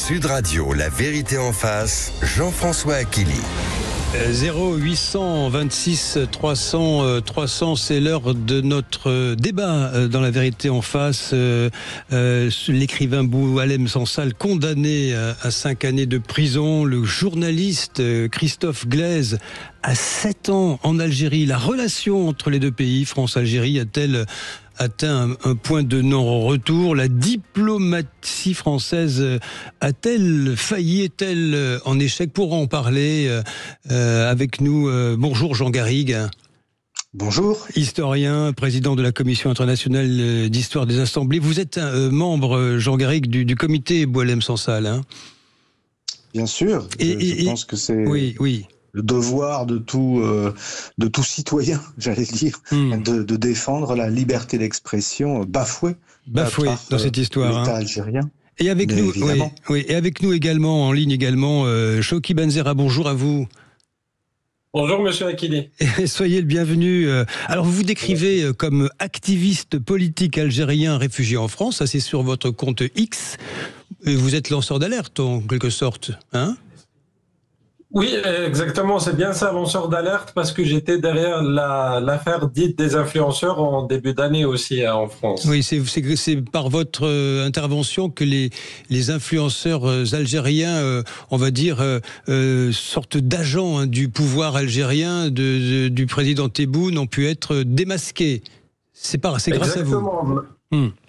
Sud Radio, la vérité en face, Jean-François Achilly. 0826 300 300, c'est l'heure de notre débat dans la vérité en face. L'écrivain Boualem Sansal condamné à 5 années de prison, le journaliste Christophe Glaise à 7 ans en Algérie. La relation entre les deux pays, France-Algérie, a-t-elle atteint un point de non-retour? La diplomatie française a-t-elle failli? Est-elle en échec? Pour en parler avec nous, bonjour Jean Garrigue. Bonjour. Historien, président de la Commission internationale d'histoire des assemblées. Vous êtes membre, Jean Garrigue, du comité Boualem Sansal, hein? Bien sûr. Je pense que c'est... Oui. Le devoir de tout citoyen, j'allais dire, de défendre la liberté d'expression bafouée dans cette histoire. L'État algérien. Et avec nous, et avec nous également, en ligne également, Chokhi Benzera, bonjour à vous. Bonjour Monsieur Achilly. Soyez le bienvenu. Alors vous vous décrivez comme activiste politique algérien réfugié en France, ça c'est sur votre compte X. Vous êtes lanceur d'alerte en quelque sorte, hein? Oui, exactement, c'est bien ça, lanceur d'alerte, parce que j'étais derrière l'affaire dite des influenceurs en début d'année aussi en France. Oui, c'est par votre intervention que les influenceurs algériens, on va dire, sorte d'agents du pouvoir algérien du président Tebboune, ont pu être démasqués. C'est grâce à vous.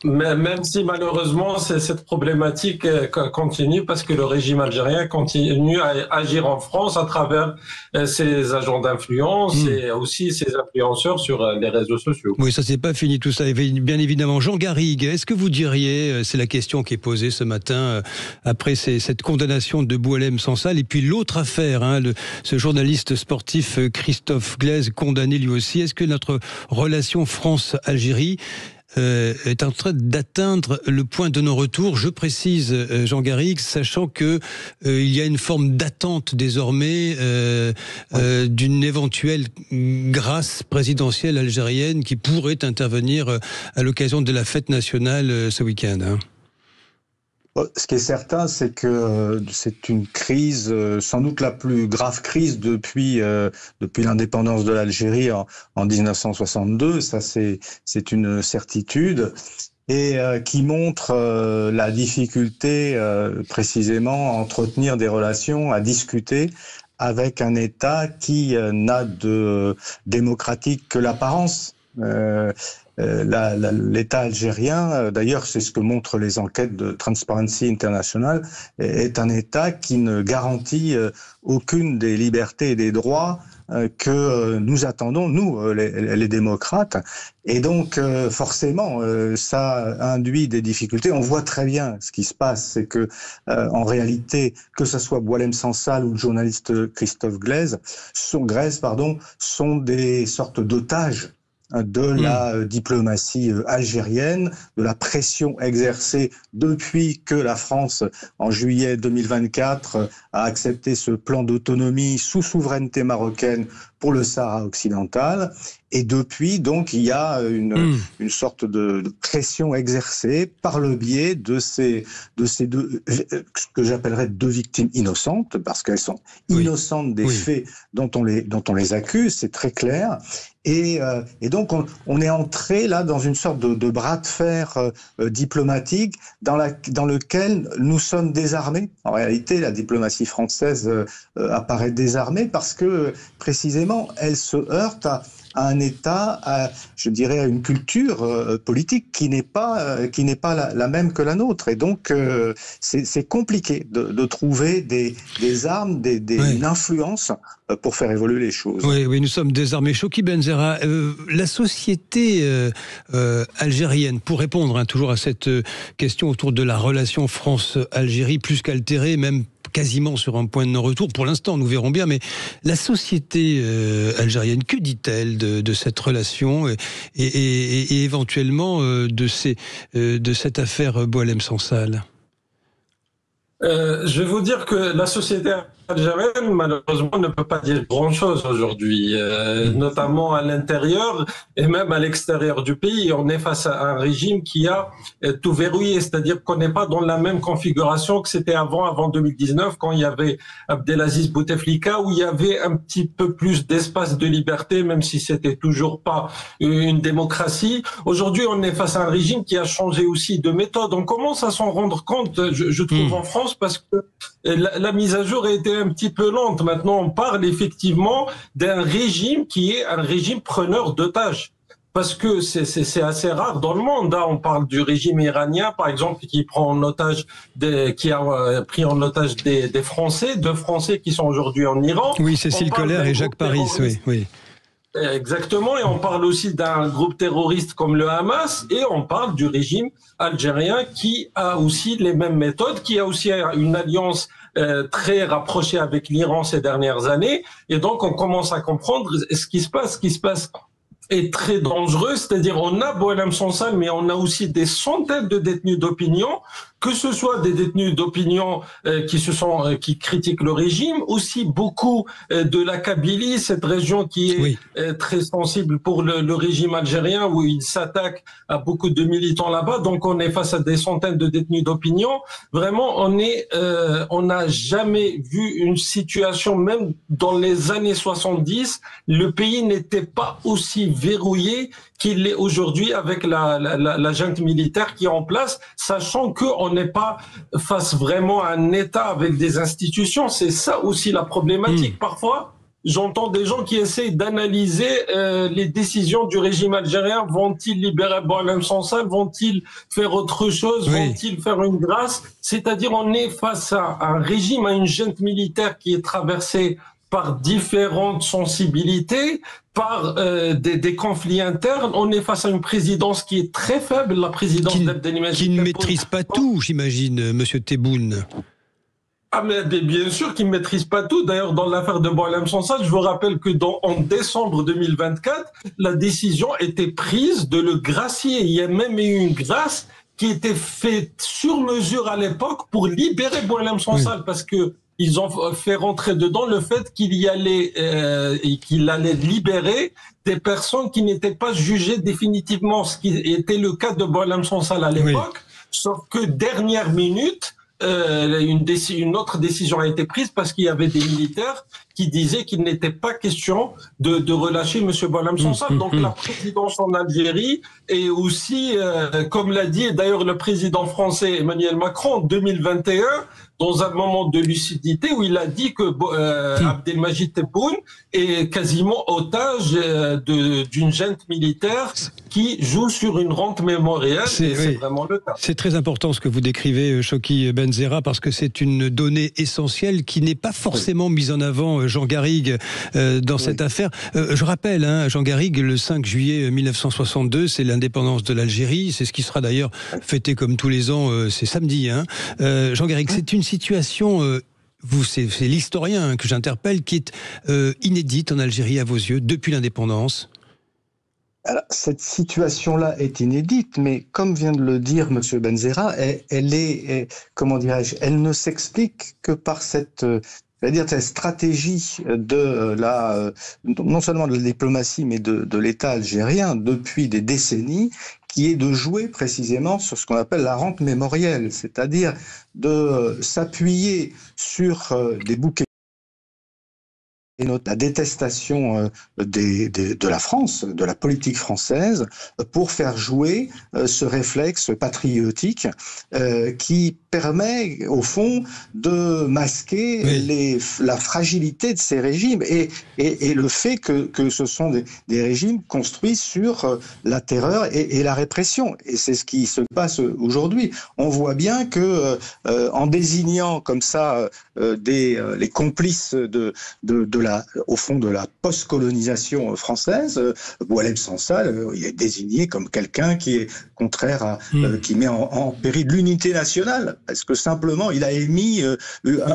Même si malheureusement cette problématique continue parce que le régime algérien continue à agir en France à travers ses agents d'influence et aussi ses influenceurs sur les réseaux sociaux. Oui, ça c'est pas fini tout ça, bien évidemment. Jean Garrigue, est-ce que vous diriez, c'est la question qui est posée ce matin après cette condamnation de Boualem Sansal et puis l'autre affaire, ce journaliste sportif Christophe Glaise condamné lui aussi, est-ce que notre relation France-Algérie est en train d'atteindre le point de non-retour? Je précise, Jean Garrigue, sachant que il y a une forme d'attente désormais d'une éventuelle grâce présidentielle algérienne qui pourrait intervenir à l'occasion de la fête nationale ce week-end. Ce qui est certain, c'est que c'est une crise, sans doute la plus grave crise depuis l'indépendance de l'Algérie en 1962. Ça, c'est une certitude. Et qui montre la difficulté précisément à entretenir des relations, à discuter avec un État qui n'a de démocratique que l'apparence. L'État algérien, d'ailleurs c'est ce que montrent les enquêtes de Transparency International, est un État qui ne garantit aucune des libertés et des droits que nous attendons, nous, les démocrates. Et donc, forcément, ça induit des difficultés. On voit très bien ce qui se passe, c'est que, en réalité, que ce soit Boualem Sansal ou le journaliste Christophe Glaise, sont des sortes d'otages de la diplomatie algérienne, de la pression exercée depuis que la France, en juillet 2024, a accepté ce plan d'autonomie sous souveraineté marocaine pour le Sahara occidental. Et depuis, donc, il y a une sorte de pression exercée par le biais de ces deux, ce que j'appellerais deux victimes innocentes, parce qu'elles sont innocentes des faits dont on les accuse, c'est très clair. Et donc, on est entré là dans une sorte de bras de fer diplomatique dans lequel nous sommes désarmés. En réalité, la diplomatie française apparaît désarmée parce que, précisément, elle se heurte à un État, je dirais, à une culture politique qui n'est pas la même que la nôtre. Et donc, c'est compliqué de trouver des armes, une influence pour faire évoluer les choses. Oui, nous sommes désarmés. Chokhi Benzera, la société algérienne, pour répondre toujours à cette question autour de la relation France-Algérie, plus qu'altérée, même quasiment sur un point de non-retour. Pour l'instant, nous verrons bien, mais la société algérienne, que dit-elle de cette relation et éventuellement de cette affaire Boualem Sansal? Je vais vous dire que la société algérienne, malheureusement, ne peut pas dire grand-chose aujourd'hui, notamment à l'intérieur et même à l'extérieur du pays. On est face à un régime qui a tout verrouillé, c'est-à-dire qu'on n'est pas dans la même configuration que c'était avant 2019, quand il y avait Abdelaziz Bouteflika, où il y avait un petit peu plus d'espace de liberté, même si c'était toujours pas une démocratie. Aujourd'hui, on est face à un régime qui a changé aussi de méthode. On commence à s'en rendre compte, je trouve, en France, parce que la mise à jour a été un petit peu lente. Maintenant, on parle effectivement d'un régime qui est un régime preneur d'otages. Parce que c'est assez rare dans le monde. On parle du régime iranien, par exemple, qui prend en otage qui a pris en otage des Français, 2 Français qui sont aujourd'hui en Iran. Oui, Cécile Collère et Jacques Paris, oui. Exactement, et on parle aussi d'un groupe terroriste comme le Hamas, et on parle du régime algérien qui a aussi les mêmes méthodes, qui a aussi une alliance très rapprochée avec l'Iran ces dernières années, et donc on commence à comprendre ce qui se passe est très dangereux, c'est-à-dire on a Boualem Sansal, mais on a aussi des centaines de détenus d'opinion, que ce soit des détenus d'opinion qui critiquent le régime, aussi beaucoup de la Kabylie, cette région qui est très sensible pour le régime algérien, où il s'attaque à beaucoup de militants là-bas. Donc on est face à des centaines de détenus d'opinion. Vraiment, on n'a jamais vu une situation, même dans les années 70, le pays n'était pas aussi verrouillé qu'il l'est aujourd'hui avec la junte militaire qui est en place, sachant qu'on n'est pas face vraiment à un État avec des institutions. C'est ça aussi la problématique. Parfois, j'entends des gens qui essayent d'analyser les décisions du régime algérien. Vont-ils libérer Boualem Sansal? Vont-ils faire autre chose? Vont-ils faire une grâce? C'est-à-dire, on est face à un régime, à une junte militaire qui est traversée par différentes sensibilités, par des conflits internes. On est face à une présidence qui est très faible, la présidence d'Abdelmajid qui ne maîtrise pas tout, j'imagine, Monsieur Tebboune. Ah, mais bien sûr qu'il ne maîtrise pas tout. D'ailleurs, dans l'affaire de Boualem Sansal, je vous rappelle que en décembre 2024, la décision était prise de le gracier. Il y a même eu une grâce qui était faite sur mesure à l'époque pour libérer Boualem Sansal, parce que ils ont fait rentrer dedans le fait qu'il allait libérer des personnes qui n'étaient pas jugées définitivement, ce qui était le cas de Boualem Sansal à l'époque. Sauf que dernière minute, une autre décision a été prise parce qu'il y avait des militaires qui disaient qu'il n'était pas question de relâcher M. Boualem Sansal. Donc la présidence en Algérie est aussi, comme l'a dit d'ailleurs le président français Emmanuel Macron en 2021, dans un moment de lucidité où il a dit que Abdelmajid Tebboune est quasiment otage d'une junte militaire qui joue sur une rente mémorielle. C'est vraiment le cas. C'est très important ce que vous décrivez, Choki Benzerra, parce que c'est une donnée essentielle qui n'est pas forcément mise en avant, Jean Garrigue, dans cette affaire. Je rappelle, Jean Garrigue, le 5 juillet 1962, c'est l'indépendance de l'Algérie. C'est ce qui sera d'ailleurs fêté comme tous les ans, c'est samedi. Jean Garrigue, c'est une situation... c'est l'historien que j'interpelle, qui est inédite en Algérie à vos yeux depuis l'indépendance. Alors, cette situation-là est inédite, mais comme vient de le dire M. Benzerra, elle ne s'explique que par cette stratégie non seulement de la diplomatie, mais de l'État algérien depuis des décennies, qui est de jouer précisément sur ce qu'on appelle la rente mémorielle, c'est-à-dire de s'appuyer sur des bouquets et la détestation de la France, de la politique française, pour faire jouer ce réflexe patriotique qui permet, au fond, de masquer la fragilité de ces régimes et le fait que ce sont des régimes construits sur la terreur et la répression. Et c'est ce qui se passe aujourd'hui. On voit bien que en désignant comme ça les complices au fond de la post-colonisation française, Boualem Sansal, il est désigné comme quelqu'un qui est contraire qui met en péril l'unité nationale, parce que simplement il a émis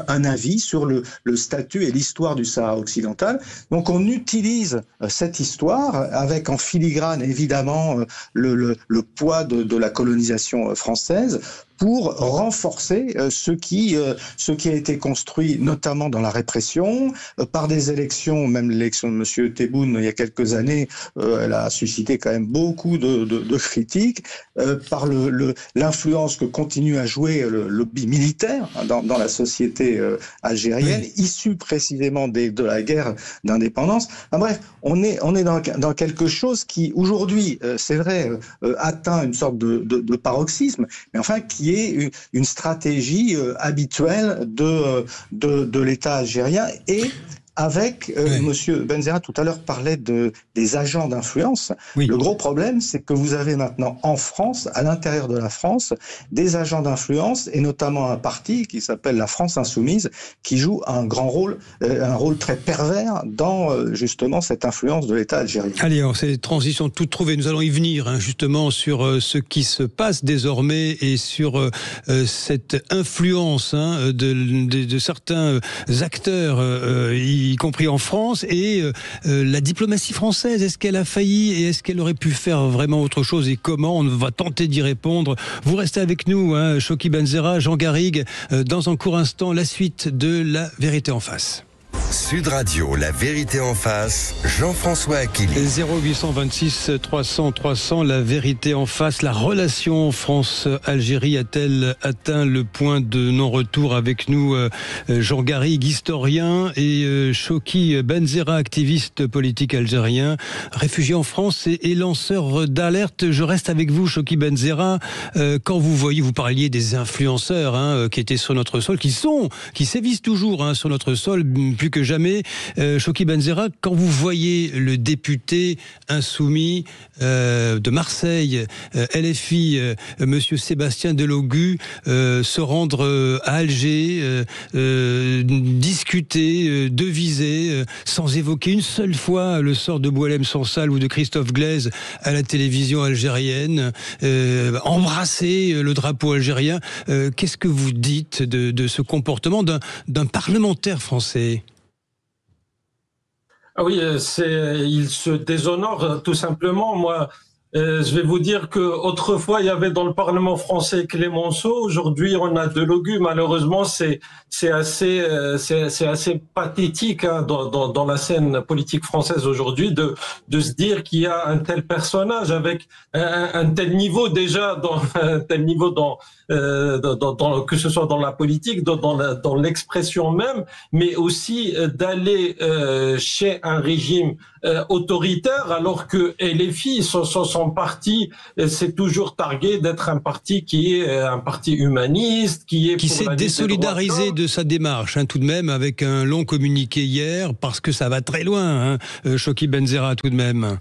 un avis sur le statut et l'histoire du Sahara occidental. Donc on utilise cette histoire avec en filigrane évidemment le poids de la colonisation française pour renforcer ce qui a été construit notamment dans la répression, par des élections, même l'élection de M. Tebboune il y a quelques années, elle a suscité quand même beaucoup de critiques, par l'influence que continue à jouer le lobby militaire dans la société algérienne, issue précisément de la guerre d'indépendance. Bref, on est dans quelque chose qui aujourd'hui, c'est vrai, atteint une sorte de paroxysme, mais enfin qui est une stratégie habituelle de l'État algérien. Et avec Monsieur Benzerra tout à l'heure parlait des agents d'influence. Oui. Le gros problème, c'est que vous avez maintenant en France, à l'intérieur de la France, des agents d'influence, et notamment un parti qui s'appelle la France Insoumise, qui joue un rôle très pervers dans justement cette influence de l'État algérien. Allez, alors c'est transition toute trouvée. Nous allons y venir justement sur ce qui se passe désormais et sur cette influence de certains acteurs y compris en France, et la diplomatie française, est-ce qu'elle a failli et est-ce qu'elle aurait pu faire vraiment autre chose et comment? On va tenter d'y répondre. Vous restez avec nous, Choki Benzerra, Jean Garrigue, dans un court instant, la suite de La Vérité en face. Sud Radio, La Vérité en face, Jean-François Akili. 0826 300 300, La Vérité en face. La relation France-Algérie a-t-elle atteint le point de non-retour? Avec nous, Jean Garrigue, historien, et Choki Benzerra, activiste politique algérien, réfugié en France et lanceur d'alerte. Je reste avec vous, Choki Benzerra. Quand vous parliez des influenceurs qui étaient sur notre sol, qui sévissent toujours sur notre sol, plus que jamais. Choki Benzerra, quand vous voyez le député insoumis de Marseille, LFI, monsieur Sébastien Delogu, se rendre à Alger, discuter, deviser, sans évoquer une seule fois le sort de Boualem Sansal ou de Christophe Glaise à la télévision algérienne, embrasser le drapeau algérien, qu'est-ce que vous dites de ce comportement d'un parlementaire français? Ah oui, il se déshonore tout simplement. Moi, je vais vous dire que autrefois il y avait dans le Parlement français Clémenceau. Aujourd'hui, on a Delogu. Malheureusement, c'est assez pathétique dans la scène politique française aujourd'hui de se dire qu'il y a un tel personnage avec un tel niveau déjà, que ce soit dans la politique, dans l'expression même, mais aussi d'aller chez un régime autoritaire, alors que LFI, son parti, c'est toujours targué d'être un parti qui est un parti humaniste, qui s'est désolidarisé de sa démarche, tout de même, avec un long communiqué hier, parce que ça va très loin, Choki Benzerra, tout de même.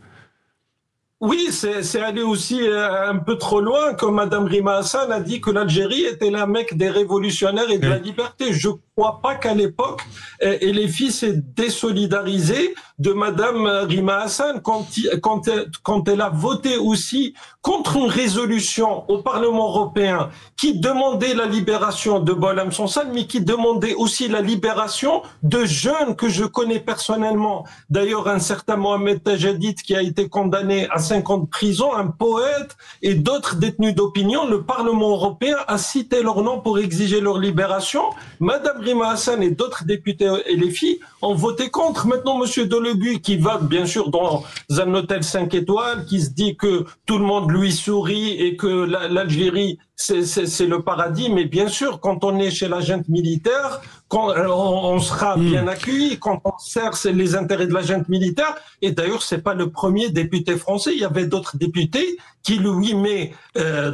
Oui, c'est allé aussi un peu trop loin, comme Madame Rima Hassan a dit que l'Algérie était la Mecque des révolutionnaires et de la liberté. Je crois pas qu'à l'époque, LFI s'est désolidarisé de Madame Rima Hassan quand elle a voté aussi contre une résolution au Parlement européen qui demandait la libération de Boualem Sansal, mais qui demandait aussi la libération de jeunes que je connais personnellement. D'ailleurs, un certain Mohamed Tajadid qui a été condamné à 5 ans de prison, un poète et d'autres détenus d'opinion, le Parlement européen a cité leur nom pour exiger leur libération. Madame Rima Hassan et d'autres députés LFI ont voté contre. Maintenant, Monsieur Delogu, qui va bien sûr dans un hôtel 5 étoiles, qui se dit que tout le monde lui sourit et que l'Algérie c'est le paradis, mais bien sûr, quand on est chez la junte militaire, quand on sera bien accueilli, quand on sert les intérêts de la junte militaire. Et d'ailleurs, c'est pas le premier député français. Il y avait d'autres députés qui, le 8 mai,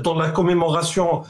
dans la commémoration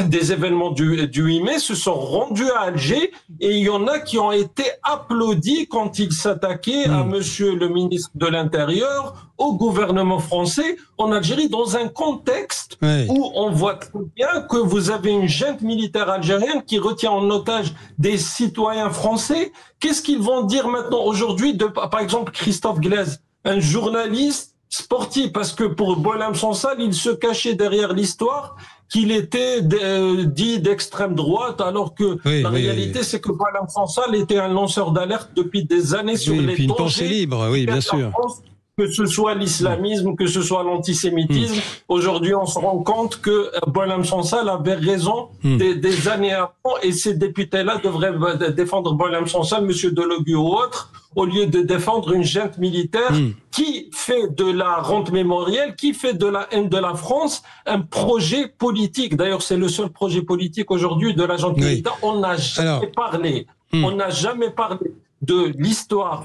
des événements du 8 mai, se sont rendus à Alger. Et il y en a qui ont été applaudis quand ils s'attaquaient à Monsieur le ministre de l'Intérieur, au gouvernement français en Algérie, dans un contexte où on voit très bien que vous avez une junte militaire algérienne qui retient en otage des citoyens français. Qu'est-ce qu'ils vont dire maintenant aujourd'hui de, par exemple, Christophe Glaise, un journaliste sportif, parce que pour Boualem Sansal, il se cachait derrière l'histoire qu'il était dit d'extrême droite, alors que la réalité, c'est que Boualem Sansal était un lanceur d'alerte depuis des années sur les dangers. Une pensée libre, oui, bien sûr. que ce soit l'islamisme, que ce soit l'antisémitisme. Aujourd'hui, on se rend compte que Boualem Sansal avait raison des années avant, et ces députés-là devraient défendre Boualem Sansal, M. Delogu ou autre, au lieu de défendre une junte militaire qui fait de la rente mémorielle, qui fait de la haine de la France un projet politique. D'ailleurs, c'est le seul projet politique aujourd'hui de la junte militaire. On n'a jamais parlé. On n'a jamais parlé de l'histoire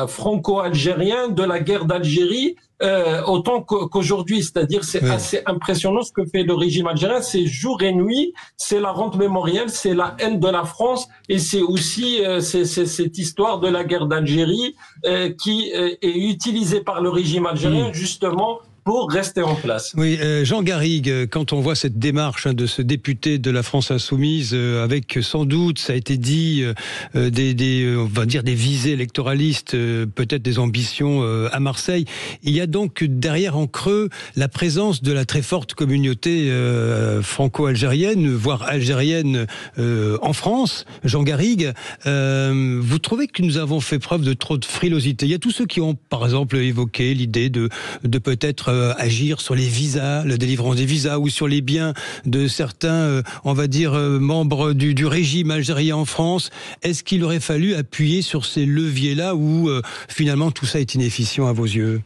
franco-algérienne, de la guerre d'Algérie, autant qu'aujourd'hui. C'est-à-dire, c'est assez impressionnant ce que fait le régime algérien. C'est jour et nuit, c'est la rente mémorielle, c'est la haine de la France, et c'est aussi c'est cette histoire de la guerre d'Algérie qui est utilisée par le régime algérien justement pour rester en place. Oui, Jean Garrigue, quand on voit cette démarche de ce député de la France insoumise, avec sans doute, ça a été dit, on va dire des visées électoralistes, peut-être des ambitions à Marseille, il y a donc derrière en creux la présence de la très forte communauté franco-algérienne, voire algérienne en France. Jean Garrigue, vous trouvez que nous avons fait preuve de trop de frilosité? Il y a tous ceux qui ont, par exemple, évoqué l'idée de peut-être agir sur les visas, la délivrance des visas, ou sur les biens de certains, on va dire, membres du régime algérien en France. Est-ce qu'il aurait fallu appuyer sur ces leviers-là, ou finalement tout ça est inefficient à vos yeux?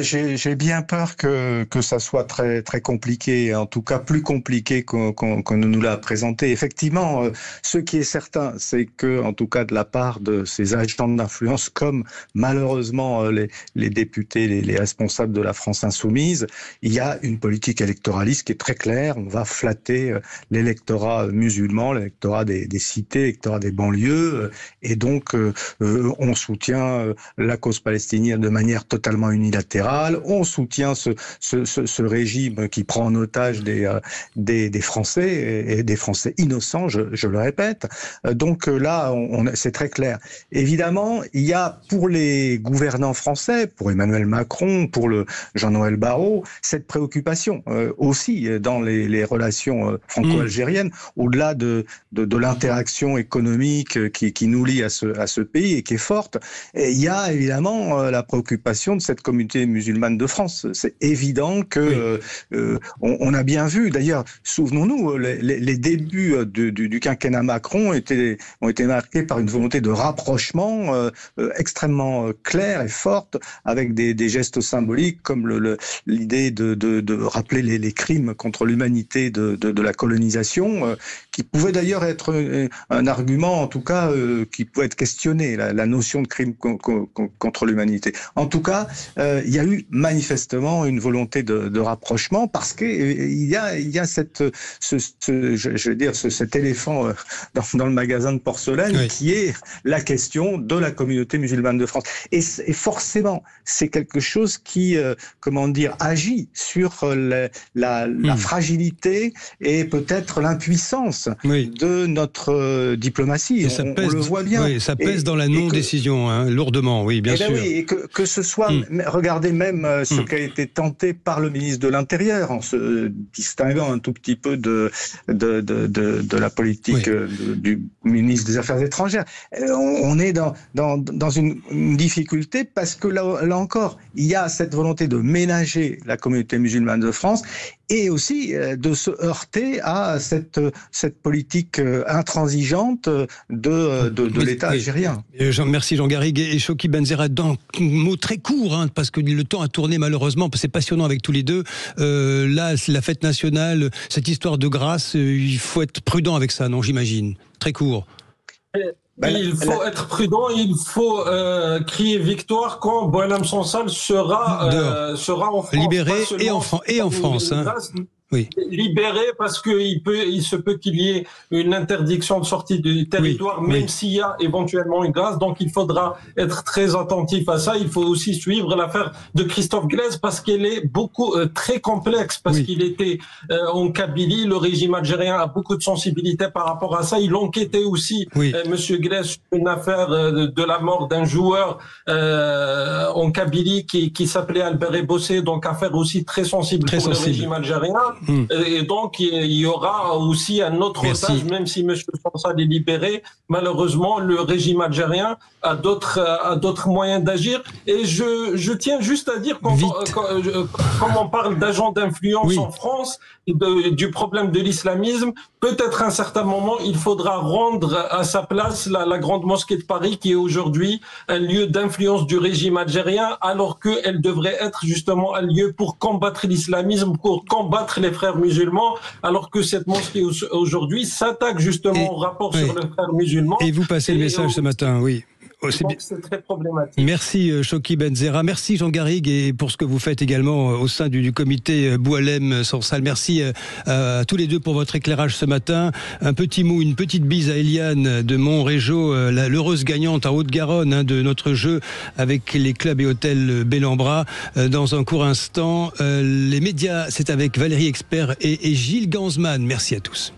J'ai bien peur que ça soit très très compliqué, en tout cas plus compliqué qu'on ne nous l'a présenté. Effectivement, ce qui est certain, c'est que, en tout cas de la part de ces agents d'influence, comme malheureusement les députés, les responsables de la France insoumise, il y a une politique électoraliste qui est très claire. On va flatter l'électorat musulman, l'électorat des cités, l'électorat des banlieues, et donc on soutient la cause palestinienne de manière totalement unilatérale. On soutient ce régime qui prend en otage des Français, et des Français innocents, je le répète. Donc là, c'est très clair. Évidemment, il y a pour les gouvernants français, pour Emmanuel Macron, pour le Jean-Noël Barrot, cette préoccupation aussi dans les relations franco-algériennes, au-delà de l'interaction économique qui nous lie à ce pays et qui est forte. Et il y a évidemment la préoccupation de cette communauté musulmane de France. C'est évident que on a bien vu, d'ailleurs, souvenons-nous, les débuts du quinquennat Macron ont été marqués par une volonté de rapprochement extrêmement claire et forte, avec des gestes symboliques comme l'idée de rappeler les crimes contre l'humanité de la colonisation, qui pouvait d'ailleurs être un argument, en tout cas, qui pouvait être questionné, la notion de crime contre l'humanité. En tout cas, il y a eu manifestement une volonté de rapprochement, parce que il y a cet éléphant dans le magasin de porcelaine, qui est la question de la communauté musulmane de France. Et forcément, c'est quelque chose qui, agit sur la fragilité et peut-être l'impuissance de notre diplomatie. Et ça pèse, on le voit bien. Oui, ça pèse dans la non-décision, lourdement, oui, bien sûr. Et que ce soit, regardez même ce qui a été tenté par le ministre de l'Intérieur, en se distinguant un tout petit peu de la politique du ministre des Affaires étrangères. On est dans une difficulté, parce que là encore, il y a cette volonté de ménager la communauté musulmane de France, et aussi de se heurter à cette politique intransigeante de l'État algérien. Merci Jean Garrigue. Et Chokhi Benzerra, d'un mot très court, parce que le temps a tourné malheureusement, c'est passionnant avec tous les deux. Là, la fête nationale, cette histoire de grâce, il faut être prudent avec ça, non, j'imagine. Très court. Il faut être prudent, il faut crier victoire quand Boualem Sansal sera en France. Libéré et en France. Oui. Libéré, parce que il se peut qu'il y ait une interdiction de sortie du territoire, même s'il y a éventuellement une grâce. Donc il faudra être très attentif à ça. Il faut aussi suivre l'affaire de Christophe Glaise, parce qu'elle est très complexe, parce qu'il était en Kabylie. Le régime algérien a beaucoup de sensibilité par rapport à ça. Il enquêtait aussi, Monsieur Glaise, sur une affaire de la mort d'un joueur en Kabylie qui s'appelait Albert Ebossé, donc affaire aussi très sensible pour le régime algérien. Et donc, il y aura aussi un autre otage, même si M. Sansal est libéré. Malheureusement, le régime algérien a d'autres moyens d'agir. Et je tiens juste à dire, quand on parle d'agents d'influence en France, du problème de l'islamisme, peut-être à un certain moment, il faudra rendre à sa place la Grande Mosquée de Paris, qui est aujourd'hui un lieu d'influence du régime algérien, alors qu'elle devrait être justement un lieu pour combattre l'islamisme, pour combattre les frères musulmans, alors que cette mosquée aujourd'hui s'attaque justement au rapport sur les frères musulmans. Et vous passez le message ce matin, oui. C'est très problématique. Merci Choki Benzera, merci Jean Garrigue et pour ce que vous faites également au sein du comité Boualem Sansal. Merci à tous les deux pour votre éclairage ce matin. Un petit mot, une petite bise à Eliane de Montrégeau, l'heureuse gagnante en Haute-Garonne de notre jeu avec les clubs et hôtels Bellambra. Dans un court instant, les médias, c'est avec Valérie Expert et Gilles Gansman. Merci à tous.